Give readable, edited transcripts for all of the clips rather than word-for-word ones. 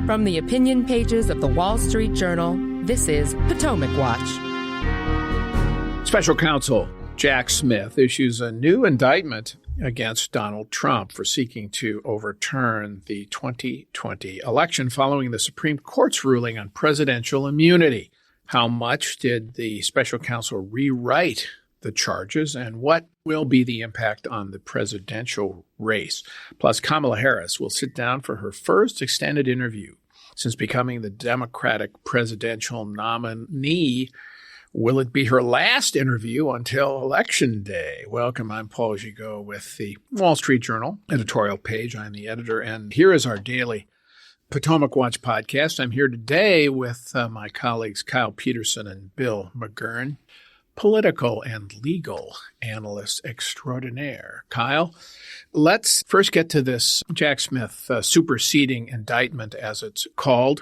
From the opinion pages of the Wall Street Journal, this is Potomac Watch. Special counsel Jack Smith issues a new indictment against Donald Trump for seeking to overturn the 2020 election following the Supreme Court's ruling on presidential immunity. How much did the special counsel rewrite the charges, and what will be the impact on the presidential race? Plus, Kamala Harris will sit down for her first extended interview since becoming the Democratic presidential nominee. Will it be her last interview until Election Day? Welcome, I'm Paul Gigot with the Wall Street Journal editorial page. I'm the editor, and here is our daily Potomac Watch podcast. I'm here today with my colleagues Kyle Peterson and Bill McGurn, political and legal analyst extraordinaire. Kyle, let's first get to this Jack Smith superseding indictment, as it's called.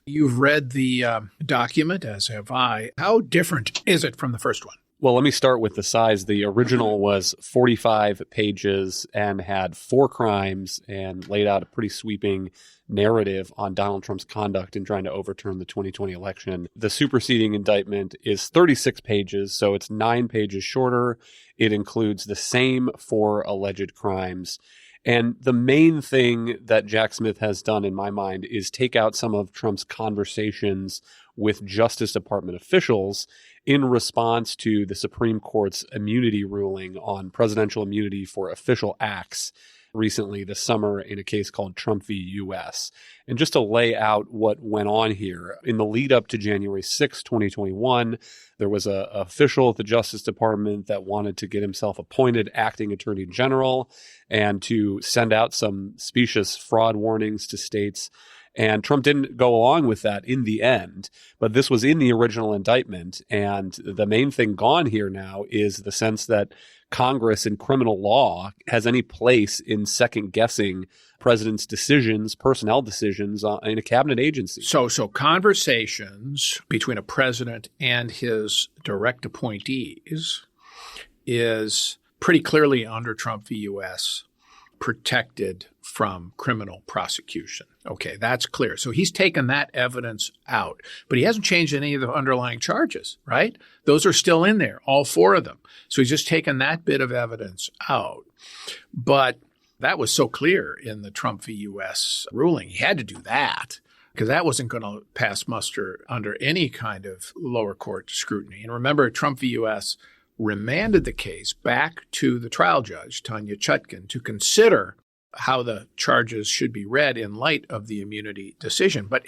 You've read the document, as have I. How different is it from the first one? Well, let me start with the size. The original was 45 pages and had 4 crimes and laid out a pretty sweeping narrative on Donald Trump's conduct in trying to overturn the 2020 election. The superseding indictment is 36 pages, so it's 9 pages shorter. It includes the same 4 alleged crimes. And the main thing that Jack Smith has done, in my mind, is take out some of Trump's conversations with Justice Department officials in response to the Supreme Court's immunity ruling on presidential immunity for official acts recently this summer in a case called Trump v. U.S. And just to lay out what went on here, in the lead up to January 6, 2021, there was an official at the Justice Department that wanted to get himself appointed acting attorney general and to send out some specious fraud warnings to states. And Trump didn't go along with that in the end, but this was in the original indictment. And the main thing gone here now is the sense that Congress in criminal law has any place in second guessing president's decisions, personnel decisions in a cabinet agency. So conversations between a president and his direct appointees is pretty clearly under Trump v. U.S. protected from criminal prosecution. Okay, that's clear. So he's taken that evidence out, but he hasn't changed any of the underlying charges, right? Those are still in there, all 4 of them. So he's just taken that bit of evidence out. But that was so clear in the Trump v. U.S. ruling. He had to do that because that wasn't going to pass muster under any kind of lower court scrutiny. And remember, Trump v. U.S. remanded the case back to the trial judge, Tanya Chutkan, to consider how the charges should be read in light of the immunity decision. But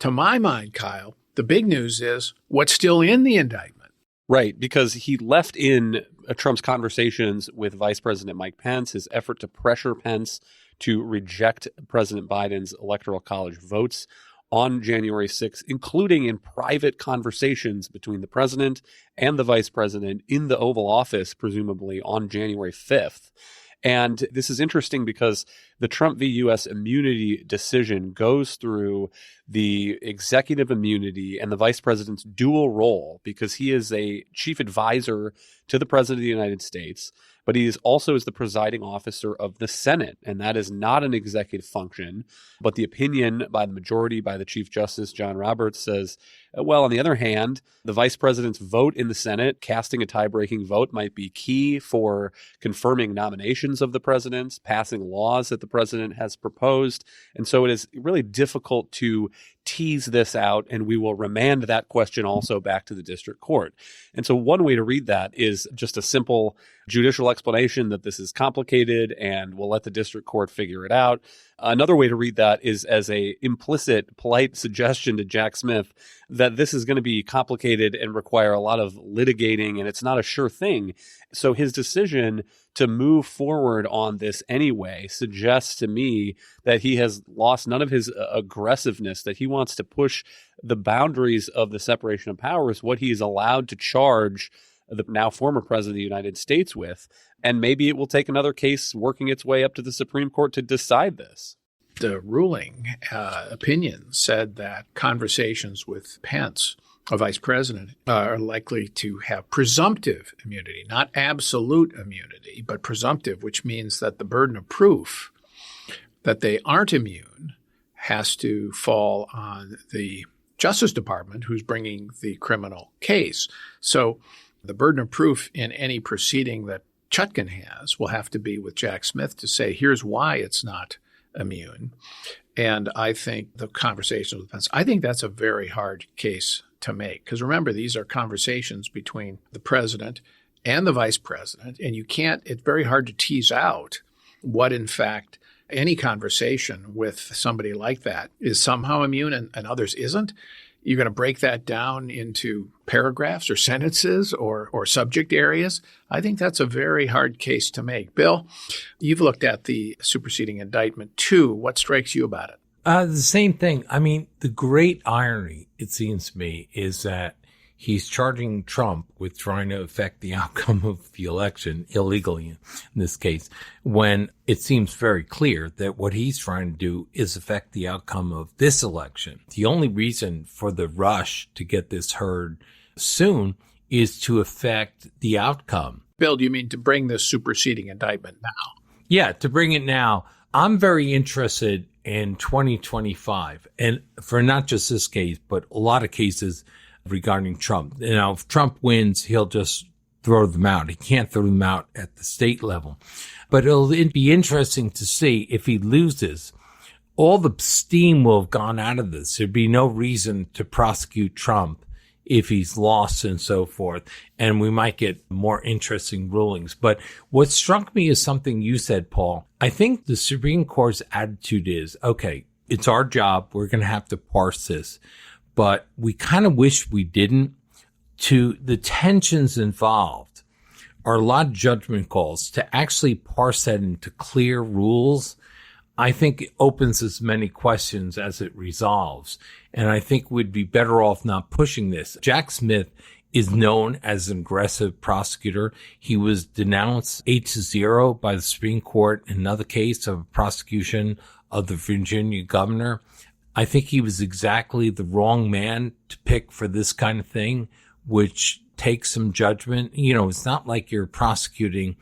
to my mind, Kyle, the big news is what's still in the indictment. Right, because he left in Trump's conversations with Vice President Mike Pence, his effort to pressure Pence to reject President Biden's Electoral College votes on January 6th, including in private conversations between the president and the vice president in the Oval Office, presumably on January 5th. And this is interesting because the Trump v. U.S. immunity decision goes through the executive immunity and the vice president's dual role, because he is a chief advisor to the president of the United States, but he is also the presiding officer of the Senate, and that is not an executive function. But the opinion by the majority, by the Chief Justice John Roberts, says, well, on the other hand, the vice president's vote in the Senate, casting a tie-breaking vote, might be key for confirming nominations of the president, passing laws that the president has proposed. And so it is really difficult to tease this out, and we will remand that question also back to the district court. And so one way to read that is just a simple judicial explanation that this is complicated and we'll let the district court figure it out. Another way to read that is as a implicit, polite suggestion to Jack Smith that this is going to be complicated and require a lot of litigating, and it's not a sure thing. So his decision to move forward on this anyway suggests to me that he has lost none of his aggressiveness, that he wants to push the boundaries of the separation of powers, what he is allowed to charge the now former president of the United States with. And maybe it will take another case working its way up to the Supreme Court to decide this. The ruling opinion said that conversations with Pence, a vice president, are likely to have presumptive immunity, not absolute immunity, but presumptive, which means that the burden of proof that they aren't immune has to fall on the Justice Department, who's bringing the criminal case. So the burden of proof in any proceeding that Chutkan has will have to be with Jack Smith to say, here's why it's not immune. And I think the conversations with Pence, I think that's a very hard case to make. Because remember, these are conversations between the president and the vice president. And it's very hard to tease out what, in fact, any conversation with somebody like that is somehow immune and others isn't. You're going to break that down into paragraphs or sentences or subject areas. I think that's a very hard case to make. Bill, you've looked at the superseding indictment too. What strikes you about it? The same thing. I mean, the great irony, it seems to me, is that he's charging Trump with trying to affect the outcome of the election illegally in this case, when it seems very clear that what he's trying to do is affect the outcome of this election. The only reason for the rush to get this heard soon is to affect the outcome. Bill, do you mean to bring this superseding indictment now? Yeah, to bring it now. I'm very interested in 2025, and for not just this case, but a lot of cases regarding Trump. If Trump wins, he'll just throw them out. He can't throw them out at the state level. But it'll be interesting to see if he loses. All the steam will have gone out of this. There'd be no reason to prosecute Trump if he's lost and so forth. And we might get more interesting rulings. But what struck me is something you said, Paul. I think the Supreme Court's attitude is, okay, it's our job. We're going to have to parse this. But we kind of wish we didn't. To the tensions involved are a lot of judgment calls. To actually parse that into clear rules, I think it opens as many questions as it resolves. And I think we'd be better off not pushing this. Jack Smith is known as an aggressive prosecutor. He was denounced 8-0 by the Supreme Court in another case of prosecution of the Virginia governor. I think he was exactly the wrong man to pick for this kind of thing, which takes some judgment. It's not like you're prosecuting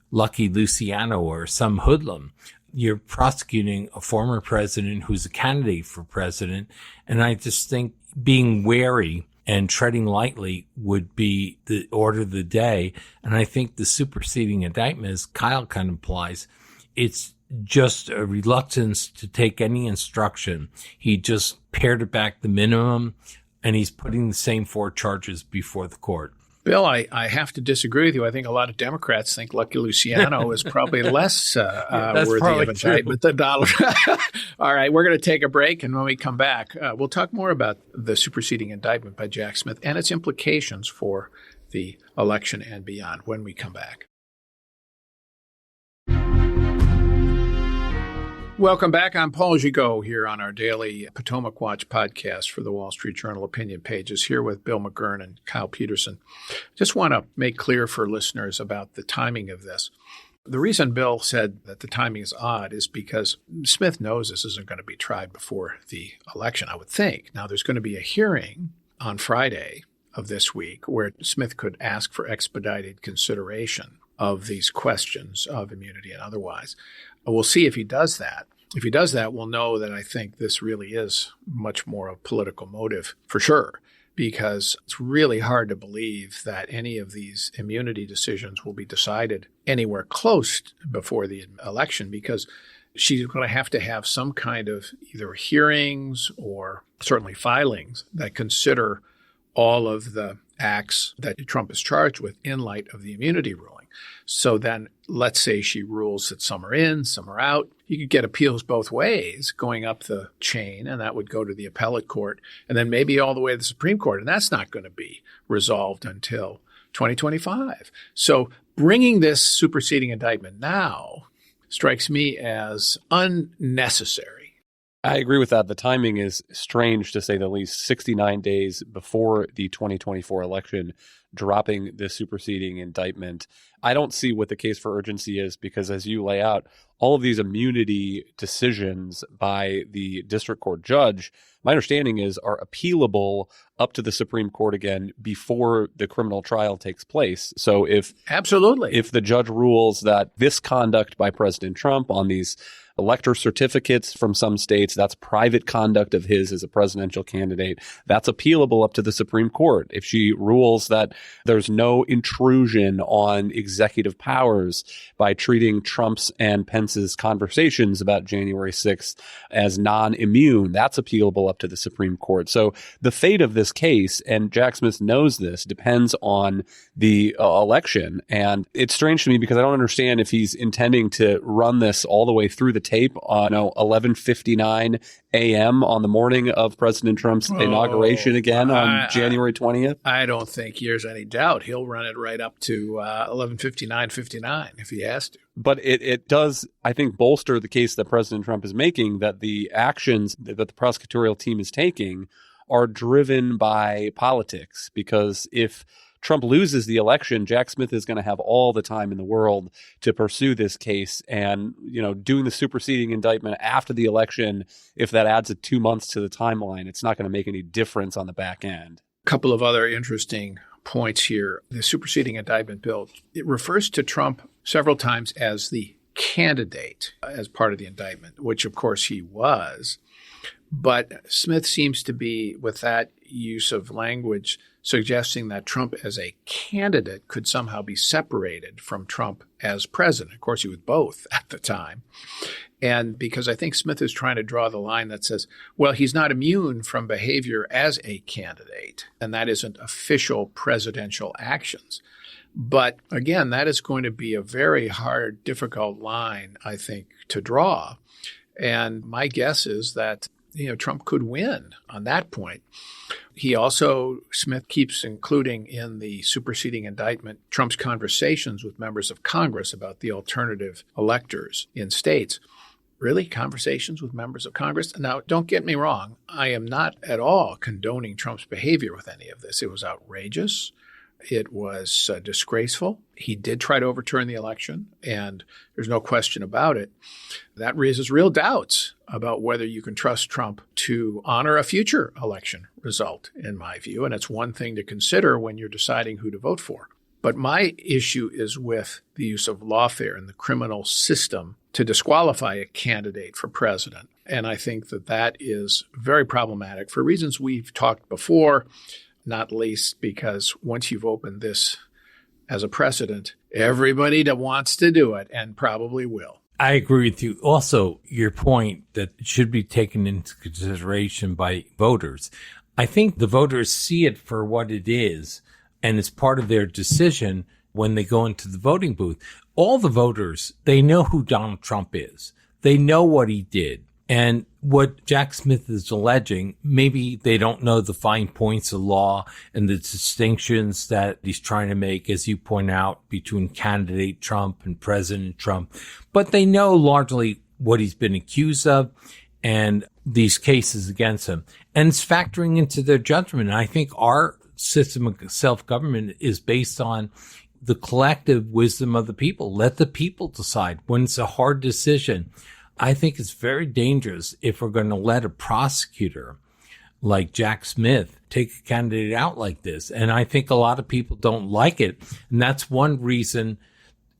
Lucky Luciano or some hoodlum. You're prosecuting a former president who's a candidate for president. And I just think being wary and treading lightly would be the order of the day. And I think the superseding indictment, as Kyle kind of implies, it's just a reluctance to take any instruction. He just pared it back the minimum, and he's putting the same 4 charges before the court. Bill, I have to disagree with you. I think a lot of Democrats think Lucky Luciano is probably less worthy of indictment than Donald Trump. All right, we're going to take a break, and when we come back, we'll talk more about the superseding indictment by Jack Smith and its implications for the election and beyond when we come back. Welcome back. I'm Paul Gigot here on our daily Potomac Watch podcast for the Wall Street Journal opinion pages, here with Bill McGurn and Kyle Peterson. Just want to make clear for listeners about the timing of this. The reason Bill said that the timing is odd is because Smith knows this isn't going to be tried before the election, I would think. Now, there's going to be a hearing on Friday of this week where Smith could ask for expedited consideration of these questions of immunity and otherwise. We'll see if he does that. If he does that, we'll know that I think this really is much more of a political motive for sure, because it's really hard to believe that any of these immunity decisions will be decided anywhere close before the election, because she's going to have some kind of either hearings or certainly filings that consider all of the acts that Trump is charged with in light of the immunity ruling. So then let's say she rules that some are in, some are out. You could get appeals both ways going up the chain, and that would go to the appellate court and then maybe all the way to the Supreme Court. And that's not going to be resolved until 2025. So bringing this superseding indictment now strikes me as unnecessary. I agree with that. The timing is strange, to say the least. 69 days before the 2024 election, dropping this superseding indictment. I don't see what the case for urgency is, because as you lay out, all of these immunity decisions by the district court judge, my understanding is, are appealable up to the Supreme Court again before the criminal trial takes place. So if absolutely, if the judge rules that this conduct by President Trump on these elector certificates from some states. That's private conduct of his as a presidential candidate. That's appealable up to the Supreme Court. If she rules that there's no intrusion on executive powers by treating Trump's and Pence's conversations about January 6th as non-immune, that's appealable up to the Supreme Court. So the fate of this case, and Jack Smith knows this, depends on the election. And it's strange to me because I don't understand if he's intending to run this all the way through the tape on 11:59 a.m. on the morning of President Trump's inauguration again on January 20th. I don't think there's any doubt he'll run it right up to 11:59 if he has to. But it does, I think, bolster the case that President Trump is making that the actions that the prosecutorial team is taking are driven by politics. Because if Trump loses the election, Jack Smith is going to have all the time in the world to pursue this case. And, doing the superseding indictment after the election, if that adds 2 months to the timeline, it's not going to make any difference on the back end. A couple of other interesting points here. The superseding indictment bill, it refers to Trump several times as the candidate as part of the indictment, which of course he was. But Smith seems to be, with that use of language, suggesting that Trump as a candidate could somehow be separated from Trump as president. Of course, he was both at the time. And because I think Smith is trying to draw the line that says, well, he's not immune from behavior as a candidate, and that isn't official presidential actions. But again, that is going to be a very hard, difficult line, I think, to draw. And my guess is that Trump could win on that point. He also, Smith keeps including in the superseding indictment Trump's conversations with members of Congress about the alternative electors in states. Really? Conversations with members of Congress? Now, don't get me wrong. I am not at all condoning Trump's behavior with any of this. It was outrageous. It was disgraceful. He did try to overturn the election, and there's no question about it. That raises real doubts about whether you can trust Trump to honor a future election result, in my view. And it's one thing to consider when you're deciding who to vote for. But my issue is with the use of lawfare in the criminal system to disqualify a candidate for president. And I think that that is very problematic for reasons we've talked before, not least because once you've opened this as a precedent, everybody that wants to do it and probably will. I agree with you. Also, your point that it should be taken into consideration by voters. I think the voters see it for what it is, and it's part of their decision when they go into the voting booth. All the voters, they know who Donald Trump is. They know what he did. And what Jack Smith is alleging, maybe they don't know the fine points of law and the distinctions that he's trying to make, as you point out, between candidate Trump and President Trump. But they know largely what he's been accused of and these cases against him. And it's factoring into their judgment. And I think our system of self-government is based on the collective wisdom of the people. Let the people decide when it's a hard decision. I think it's very dangerous if we're going to let a prosecutor like Jack Smith take a candidate out like this. And I think a lot of people don't like it. And that's one reason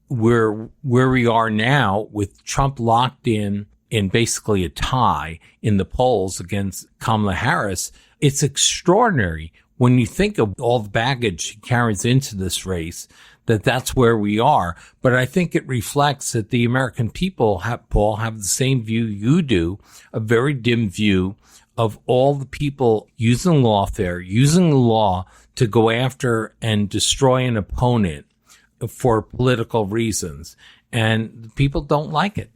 we're where we are now with Trump locked in basically a tie in the polls against Kamala Harris. It's extraordinary when you think of all the baggage he carries into this race, that's where we are. But I think it reflects that the American people have the same view you do, a very dim view of all the people using lawfare, using the law to go after and destroy an opponent for political reasons. And people don't like it.